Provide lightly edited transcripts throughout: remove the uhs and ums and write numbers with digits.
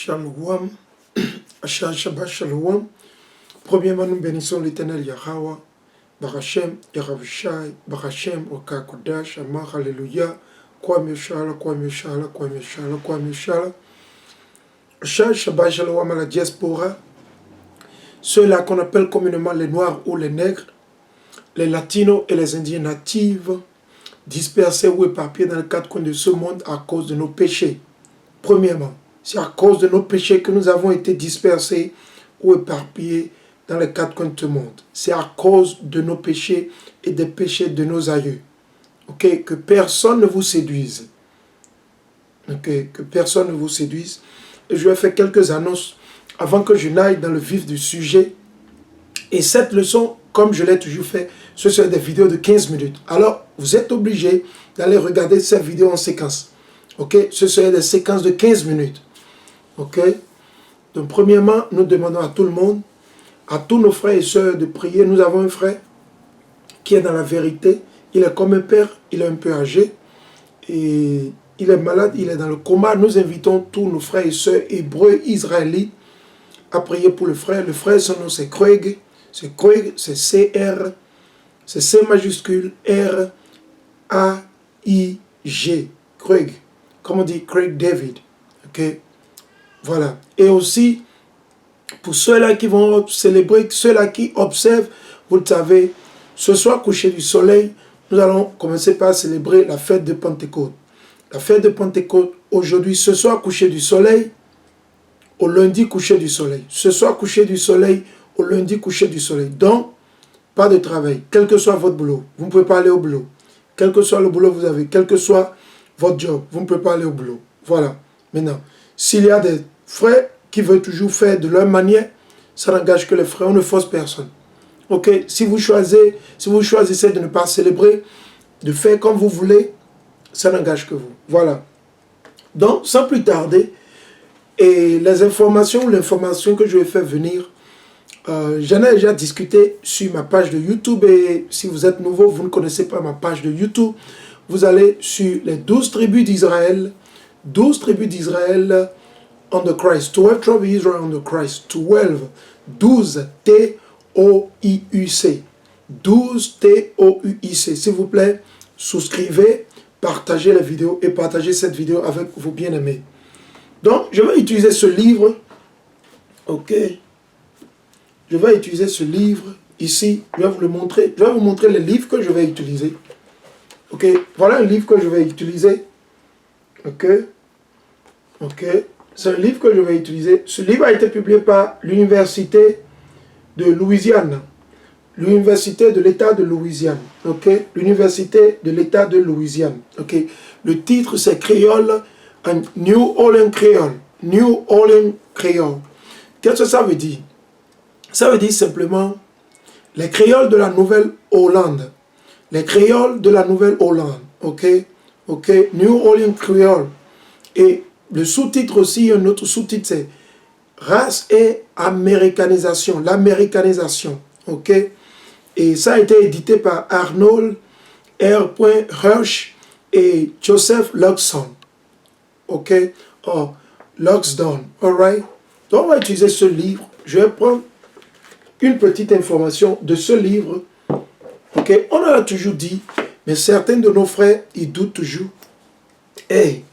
Shalom, Shabbat Shalom. Premièrement, nous bénissons l'Éternel Yahweh, Barachem, Yaravishai, Barachem, Okakodash, Amar, Alléluia, Kwame Shala, Kwame Shala, Kwame Shala, Kwame Shala. Shabbat Shalom à la diaspora, ceux-là qu'on appelle communément les Noirs ou les Nègres, les Latinos et les Indiens natifs, dispersés ou éparpillés dans les quatre coins de ce monde à cause de nos péchés. Premièrement, c'est à cause de nos péchés que nous avons été dispersés ou éparpillés dans les quatre coins de ce monde. C'est à cause de nos péchés et des péchés de nos aïeux. Ok, que personne ne vous séduise. Ok, que personne ne vous séduise. Et je vais faire quelques annonces avant que je n'aille dans le vif du sujet. Et cette leçon, comme je l'ai toujours fait, ce sont des vidéos de 15 minutes. Alors, vous êtes obligés d'aller regarder ces vidéos en séquence. Ok, ce sont des séquences de 15 minutes. Ok, donc premièrement, nous demandons à tout le monde, à tous nos frères et sœurs de prier. Nous avons un frère qui est dans la vérité. Il est comme un père, il est un peu âgé. Et il est malade, il est dans le coma. Nous invitons tous nos frères et sœurs hébreux, israélites, à prier pour le frère. Le frère, son nom c'est Craig. C'est Craig, c'est C-R, c'est C majuscule, R-A-I-G. Craig. Comme on dit Craig David. Ok. Voilà. Et aussi, pour ceux-là qui vont célébrer, ceux-là qui observent, vous le savez, ce soir, coucher du soleil, nous allons commencer par célébrer la fête de Pentecôte. La fête de Pentecôte, aujourd'hui, ce soir, coucher du soleil, au lundi, coucher du soleil. Ce soir, coucher du soleil, au lundi, coucher du soleil. Donc, pas de travail, quel que soit votre boulot. Vous ne pouvez pas aller au boulot. Quel que soit le boulot que vous avez, quel que soit votre job, vous ne pouvez pas aller au boulot. Voilà. Maintenant, s'il y a des frères qui veulent toujours faire de leur manière, ça n'engage que les frères, on ne force personne. Ok, si vous choisissez de ne pas célébrer, de faire comme vous voulez, ça n'engage que vous. Voilà. Donc, sans plus tarder, et l'information que je vais faire venir, j'en ai déjà discuté sur ma page de YouTube, et si vous êtes nouveau, vous ne connaissez pas ma page de YouTube, vous allez sur les 12 tribus d'Israël, 12 tribus d'Israël on the Christ, 12 tribes Israel on the Christ, 12 T-O-I-U-C, 12 T-O-U-I-C. S'il vous plaît, souscrivez, partagez la vidéo et partagez cette vidéo avec vos bien-aimés. Donc, je vais utiliser ce livre, ok, je vais utiliser ce livre ici, je vais vous le montrer, je vais vous montrer les livres que je vais utiliser. Ok, voilà un livre que je vais utiliser, ok, c'est un livre que je vais utiliser. Ce livre a été publié par l'Université de Louisiane. L'Université de l'État de Louisiane. Ok. L'Université de l'État de Louisiane. Ok. Le titre c'est Créole, New Orleans Creole. New Orleans Creole. Qu'est-ce que ça veut dire? Ça veut dire simplement les créoles de la Nouvelle-Hollande. Les créoles de la Nouvelle-Hollande. Ok. Ok. New Orleans Creole. Et le sous-titre aussi, un autre sous-titre, c'est Race et Américanisation, l'américanisation, ok? Et ça a été édité par Arnold R. Hirsch et Joseph Luxon, ok? Oh, Luxon, alright? Donc on va utiliser ce livre. Je vais prendre une petite information de ce livre, ok? On a toujours dit, mais certains de nos frères, ils doutent toujours. Hey!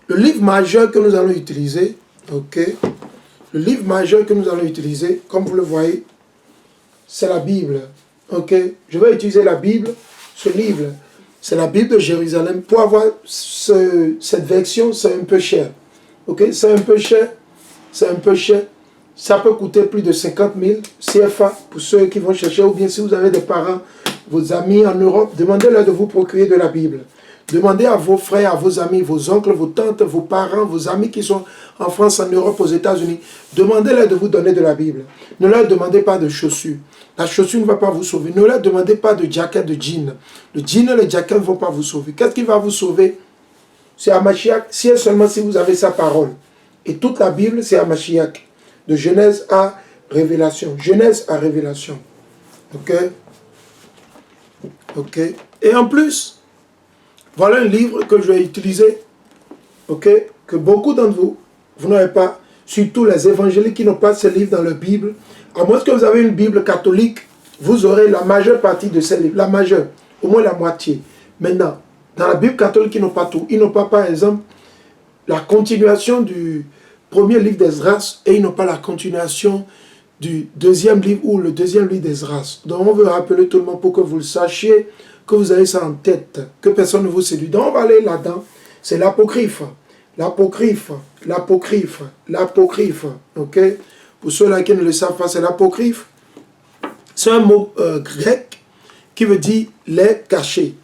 Le livre majeur que nous allons utiliser, ok, le livre majeur que nous allons utiliser, comme vous le voyez, c'est la Bible, ok. Je vais utiliser la Bible, ce livre, c'est la Bible de Jérusalem. Pour avoir cette version, c'est un peu cher, ok, c'est un peu cher, ça peut coûter plus de 50 000 CFA pour ceux qui vont chercher, ou bien si vous avez des parents, vos amis en Europe, demandez-leur de vous procurer de la Bible. Demandez à vos frères, à vos amis, vos oncles, vos tantes, vos parents, vos amis qui sont en France, en Europe, aux États-Unis. Demandez-leur de vous donner de la Bible. Ne leur demandez pas de chaussures. La chaussure ne va pas vous sauver. Ne leur demandez pas de jacket, de jean. Le jean et le jacket ne vont pas vous sauver. Qu'est-ce qui va vous sauver? C'est Hamashiach, si et seulement si vous avez sa parole. Et toute la Bible, c'est Hamashiach. De Genèse à Révélation. Genèse à Révélation. Ok? Ok? Et en plus, voilà un livre que je vais utiliser, ok, que beaucoup d'entre vous Vous n'avez pas, surtout les évangéliques qui n'ont pas ce livre dans leur Bible, à moins que vous avez une Bible catholique, vous aurez la majeure partie de ces livres, la majeure, au moins la moitié. Maintenant, dans la Bible catholique, ils n'ont pas tout. Ils n'ont pas, par exemple, la continuation du premier livre d'Esdras et ils n'ont pas la continuation du deuxième livre ou le deuxième livre d'Esdras. Donc, on veut rappeler tout le monde pour que vous le sachiez, que vous avez ça en tête, que personne ne vous séduit. Donc, on va aller là-dedans. C'est l'apocryphe. L'apocryphe, l'apocryphe, l'apocryphe. Ok? Pour ceux-là qui ne le savent pas, c'est l'apocryphe. C'est un mot grec qui veut dire les cachés.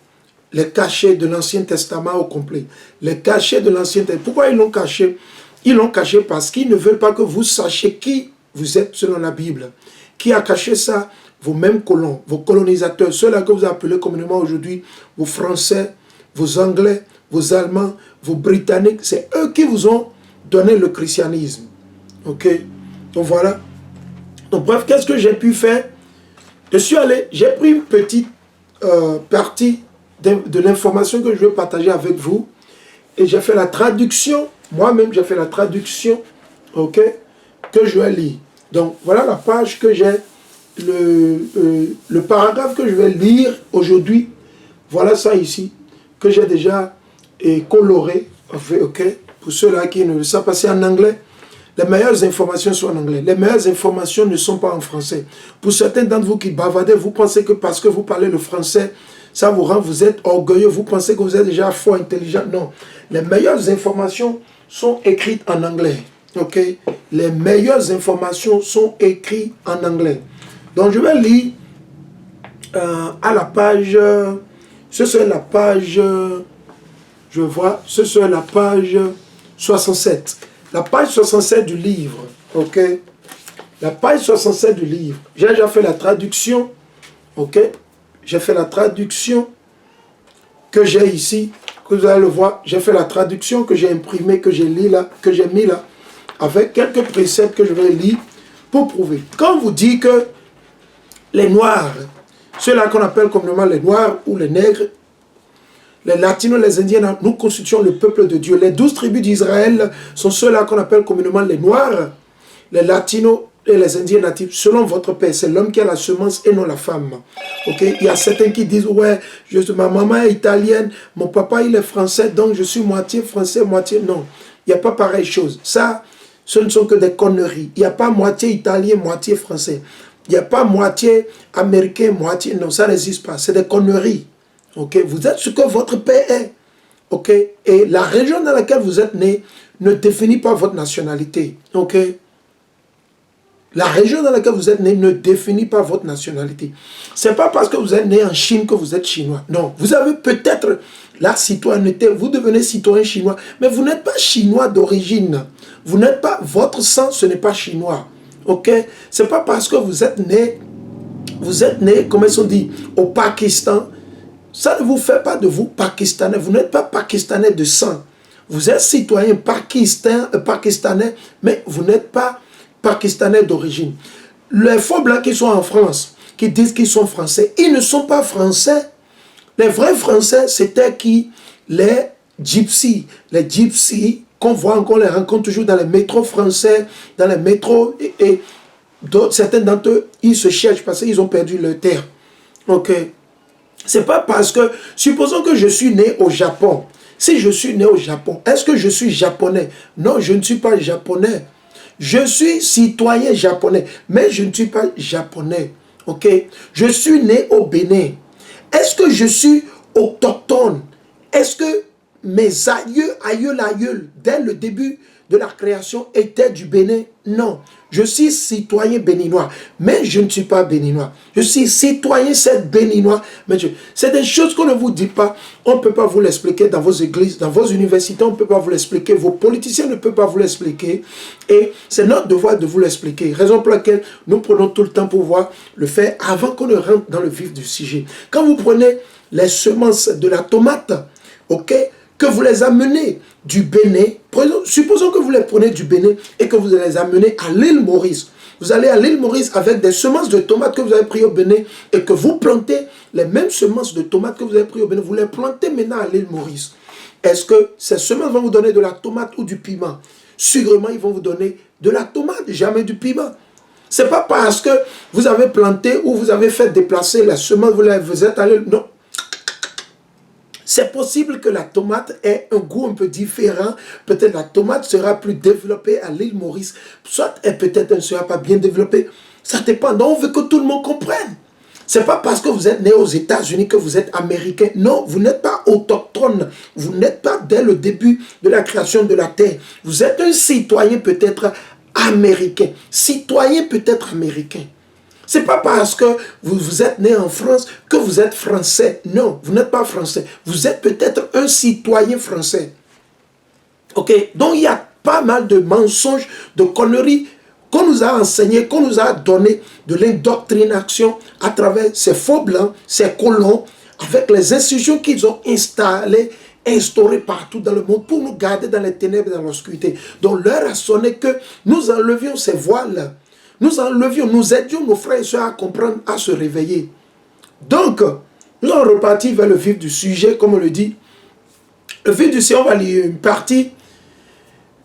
Les cachets de l'Ancien Testament au complet. Les cachets de l'Ancien Testament. Pourquoi ils l'ont caché? Ils l'ont caché parce qu'ils ne veulent pas que vous sachiez qui vous êtes selon la Bible. Qui a caché ça? Vos mêmes colons, vos colonisateurs, ceux-là que vous appelez communément aujourd'hui, vos Français, vos Anglais, vos Allemands, vos Britanniques, c'est eux qui vous ont donné le christianisme. Ok? Donc voilà. Donc bref, qu'est-ce que j'ai pu faire? Je suis allé, j'ai pris une petite partie de l'information que je vais partager avec vous et j'ai fait la traduction, moi-même j'ai fait la traduction, ok, que je vais lire. Donc voilà la page que j'ai, le paragraphe que je vais lire aujourd'hui, voilà ça ici, que j'ai déjà coloré, ok, pour ceux-là qui ne le savent pas, c'est en anglais. Les meilleures informations sont en anglais. Les meilleures informations ne sont pas en français. Pour certains d'entre vous qui bavardez, vous pensez que parce que vous parlez le français, ça vous rend, vous êtes orgueilleux, vous pensez que vous êtes déjà fort, intelligent. Non. Les meilleures informations sont écrites en anglais. Ok? Les meilleures informations sont écrites en anglais. Donc je vais lire à la page, ce serait la page, je vois, ce serait la page 67. La page 67 du livre, ok? La page 67 du livre. J'ai déjà fait la traduction, ok? J'ai fait la traduction que j'ai ici, que vous allez le voir. J'ai fait la traduction que j'ai imprimée, que j'ai mis là, avec quelques préceptes que je vais lire pour prouver. Quand on vous dit que les Noirs, ceux-là qu'on appelle communément les Noirs ou les Nègres, les Latinos, les Indiens, nous constituons le peuple de Dieu. Les 12 tribus d'Israël sont ceux-là qu'on appelle communément les Noirs, les Latinos et les Indiens natifs. Selon votre père, c'est l'homme qui a la semence et non la femme. Okay? Il y a certains qui disent, ouais, ma maman est italienne, mon papa il est français, donc je suis moitié français, moitié... Non, il n'y a pas pareille chose. Ça, ce ne sont que des conneries. Il n'y a pas moitié italien, moitié français. Il n'y a pas moitié américain, moitié... Non, ça n'existe pas. C'est des conneries. Okay? Vous êtes ce que votre père est. Okay? Et la région dans laquelle vous êtes né ne définit pas votre nationalité. Okay? La région dans laquelle vous êtes né ne définit pas votre nationalité. Ce n'est pas parce que vous êtes né en Chine que vous êtes chinois. Non, vous avez peut-être la citoyenneté, vous devenez citoyen chinois, mais vous n'êtes pas chinois d'origine. Vous n'êtes pas, votre sang, ce n'est pas chinois. Ok? Ce n'est pas parce que vous êtes né, comment ils sont dit, au Pakistan. Ça ne vous fait pas de vous pakistanais. Vous n'êtes pas pakistanais de sang. Vous êtes citoyen pakistanais, mais vous n'êtes pas pakistanais d'origine. Les faux blancs qui sont en France, qui disent qu'ils sont français, ils ne sont pas français. Les vrais français, c'était qui? Les gypsies. Les gypsies qu'on voit, qu'on les rencontre toujours dans les métros français, dans les métros, et certains d'entre eux, ils se cherchent parce qu'ils ont perdu leur terre. Ok. C'est pas parce que, supposons que je suis né au Japon. Si je suis né au Japon, est-ce que je suis japonais? Non, je ne suis pas japonais. Je suis citoyen japonais, mais je ne suis pas japonais. Ok? Je suis né au Bénin. Est-ce que je suis autochtone? Est-ce que mes aïeux, dès le début de la création, étaient du Bénin? Non. Je suis citoyen béninois, mais je ne suis pas béninois. Je suis citoyen, c'est béninois, mais c'est des choses qu'on ne vous dit pas. On ne peut pas vous l'expliquer dans vos églises, dans vos universités, on ne peut pas vous l'expliquer. Vos politiciens ne peuvent pas vous l'expliquer. Et c'est notre devoir de vous l'expliquer. Raison pour laquelle nous prenons tout le temps pour voir le faire avant qu'on ne rentre dans le vif du sujet. Quand vous prenez les semences de la tomate, ok, que vous les amenez du Bénin, supposons que vous les prenez du Bénin et que vous les amenez à l'île Maurice. Vous allez à l'île Maurice avec des semences de tomates que vous avez prises au Bénin et que vous plantez les mêmes semences de tomates que vous avez prises au Bénin. Vous les plantez maintenant à l'île Maurice. Est-ce que ces semences vont vous donner de la tomate ou du piment? sûrement ils vont vous donner de la tomate, jamais du piment. Ce n'est pas parce que vous avez planté ou vous avez fait déplacer la semence, vous êtes allé... Non. C'est possible que la tomate ait un goût un peu différent. Peut-être la tomate sera plus développée à l'île Maurice. Soit peut-être elle ne sera pas bien développée. Ça dépend. Donc on veut que tout le monde comprenne. Ce n'est pas parce que vous êtes né aux États-Unis que vous êtes américain. Non, vous n'êtes pas autochtone. Vous n'êtes pas dès le début de la création de la terre. Vous êtes un citoyen peut-être américain. Citoyen peut-être américain. Ce n'est pas parce que vous êtes né en France que vous êtes français. Non, vous n'êtes pas français. Vous êtes peut-être un citoyen français. Ok? Donc il y a pas mal de mensonges, de conneries qu'on nous a enseigné, qu'on nous a donné de l'indoctrination à travers ces faux blancs, ces colons, avec les institutions qu'ils ont instaurées partout dans le monde pour nous garder dans les ténèbres et dans l'obscurité. Donc l'heure a sonné que nous enlevions ces voiles. Nous enlevions, nous aidions nos frères et soeurs à comprendre, à se réveiller. Donc, nous sommes repartis vers le vif du sujet, comme on le dit. Le vif du sujet, on va lire une partie.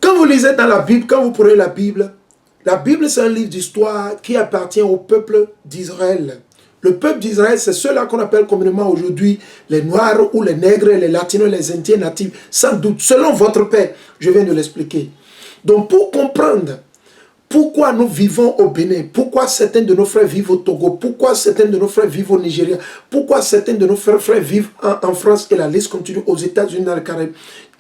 Quand vous lisez dans la Bible, quand vous prenez la Bible c'est un livre d'histoire qui appartient au peuple d'Israël. Le peuple d'Israël, c'est ceux-là qu'on appelle communément aujourd'hui les Noirs ou les Nègres, les Latinos, les Indiens natifs, sans doute, selon votre père. Je viens de l'expliquer. Donc, pour comprendre pourquoi nous vivons au Bénin, pourquoi certains de nos frères vivent au Togo, pourquoi certains de nos frères vivent au Nigeria, pourquoi certains de nos frères vivent en France et la liste continue aux États-Unis, dans le Caraïbes,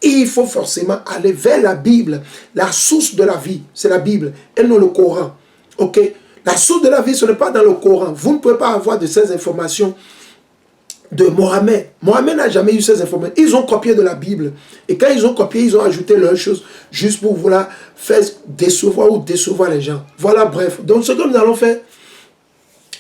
il faut forcément aller vers la Bible. La source de la vie, c'est la Bible et non le Coran. Ok? La source de la vie, ce n'est pas dans le Coran. Vous ne pouvez pas avoir de ces informations de Mohamed. Mohamed n'a jamais eu ces informations. Ils ont copié de la Bible. Et quand ils ont copié, ils ont ajouté leurs choses juste pour vouloir faire décevoir ou décevoir les gens. Voilà, bref. Donc, ce que nous allons faire,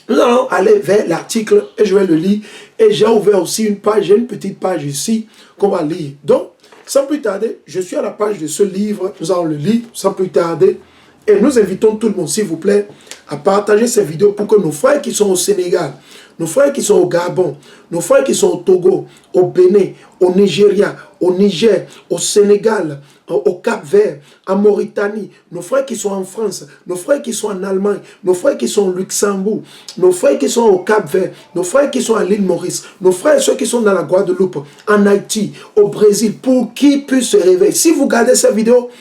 nous allons aller vers l'article et je vais le lire. Et j'ai ouvert aussi une page, j'ai une petite page ici qu'on va lire. Donc, sans plus tarder, je suis à la page de ce livre. Nous allons le lire sans plus tarder. Et nous invitons tout le monde, s'il vous plaît, à partager ces vidéos pour que nos frères qui sont au Sénégal, nos frères qui sont au Gabon, nos frères qui sont au Togo, au Bénin, au Nigeria, au Niger, au Sénégal, au Cap-Vert, en Mauritanie, nos frères qui sont en France, nos frères qui sont en Allemagne, nos frères qui sont au Luxembourg, nos frères qui sont au Cap-Vert, nos frères qui sont à l'île Maurice, nos frères et ceux qui sont dans la Guadeloupe, en Haïti, au Brésil, pour qu'ils puissent se réveiller. Si vous regardez ces vidéos,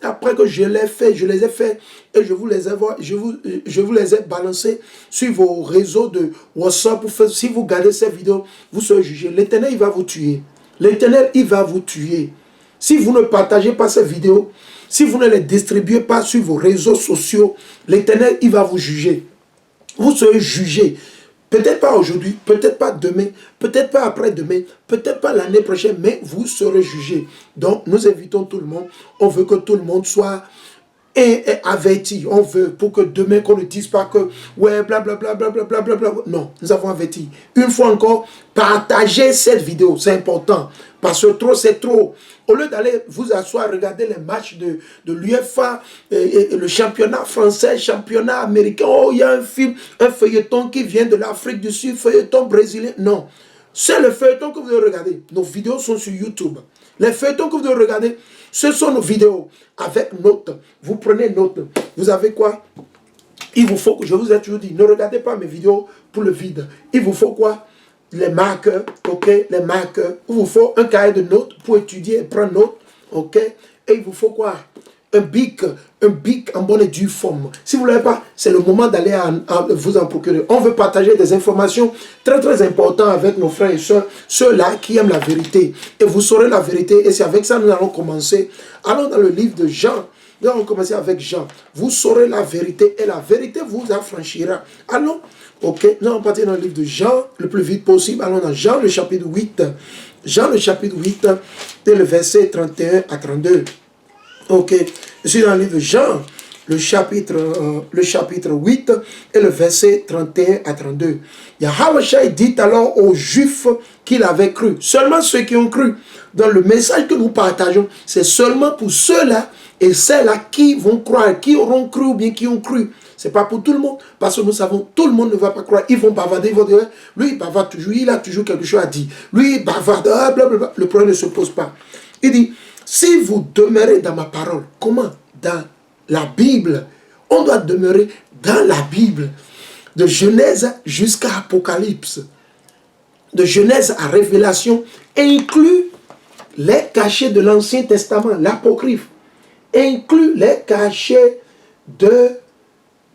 après que je les ai fait et je vous les ai balancées sur vos réseaux de WhatsApp. Si vous regardez ces vidéos, vous serez jugé. L'Éternel, il va vous tuer. L'Éternel, il va vous tuer. Si vous ne partagez pas ces vidéos, si vous ne les distribuez pas sur vos réseaux sociaux, l'Éternel, il va vous juger. Vous serez jugé. Peut-être pas aujourd'hui, peut-être pas demain, peut-être pas après-demain, peut-être pas l'année prochaine, mais vous serez jugé. Donc, nous invitons tout le monde. On veut que tout le monde soit averti. On veut pour que demain, qu'on ne dise pas que, ouais, blablabla, blablabla, blablabla. Non, nous avons averti. Une fois encore, partagez cette vidéo. C'est important. Parce que trop, c'est trop. Au lieu d'aller vous asseoir, regarder les matchs de l'UEFA, le championnat français, championnat américain. Oh, il y a un film, un feuilleton qui vient de l'Afrique du Sud, feuilleton brésilien. Non. C'est le feuilleton que vous devez regarder. Nos vidéos sont sur YouTube. Les feuilletons que vous devez regarder, ce sont nos vidéos avec notes. Vous prenez note. Vous avez quoi? Il vous faut, je vous ai toujours dit, ne regardez pas mes vidéos pour le vide. Il vous faut quoi? Les marqueurs, ok? Les marqueurs. Il vous faut un cahier de notes pour étudier et prendre note, ok? Et il vous faut quoi? Un bic en bonne et due forme. Si vous ne l'avez pas, c'est le moment d'aller vous en procurer. On veut partager des informations très très importantes avec nos frères et soeurs, ceux-là qui aiment la vérité. Et vous saurez la vérité. Et c'est avec ça que nous allons commencer. Allons dans le livre de Jean. Nous allons commencer avec Jean. Vous saurez la vérité et la vérité vous affranchira. Allons. Ok, nous allons partir dans le livre de Jean le plus vite possible. Allons dans Jean le chapitre 8. Jean le chapitre 8, dès le verset 31 à 32. Ok, je suis dans le livre de Jean, le chapitre 8 et le verset 31 à 32. Yahweh dit alors aux Juifs qu'il avait cru. Seulement ceux qui ont cru. Dans le message que nous partageons, c'est seulement pour ceux-là et celles-là qui vont croire, qui auront cru ou bien qui ont cru. Ce n'est pas pour tout le monde, parce que nous savons, tout le monde ne va pas croire. Ils vont bavarder, ils vont dire, lui il bavarde toujours, il a toujours quelque chose à dire. Lui il bavarde, blablabla. Le problème ne se pose pas. Il dit, Si vous demeurez dans ma parole, comment? Dans la Bible. On doit demeurer dans la Bible. De Genèse jusqu'à Apocalypse. De Genèse à Révélation, inclut les cachets de l'Ancien Testament, l'apocryphe, inclut les cachets de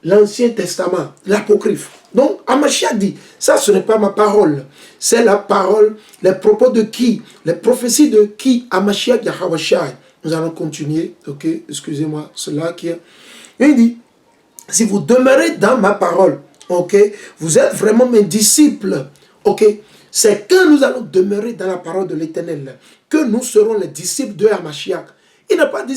l'Ancien Testament, l'apocryphe. Donc, Hamashiach dit, ça ce n'est pas ma parole, c'est la parole, les propos de qui? Les prophéties de qui? Hamashiach Yahweh Shai. Nous allons continuer, ok, excusez-moi, cela qui est... Il dit, si vous demeurez dans ma parole, ok, vous êtes vraiment mes disciples, ok, c'est que nous allons demeurer dans la parole de l'Éternel, que nous serons les disciples de Hamashiach. Il n'a pas dit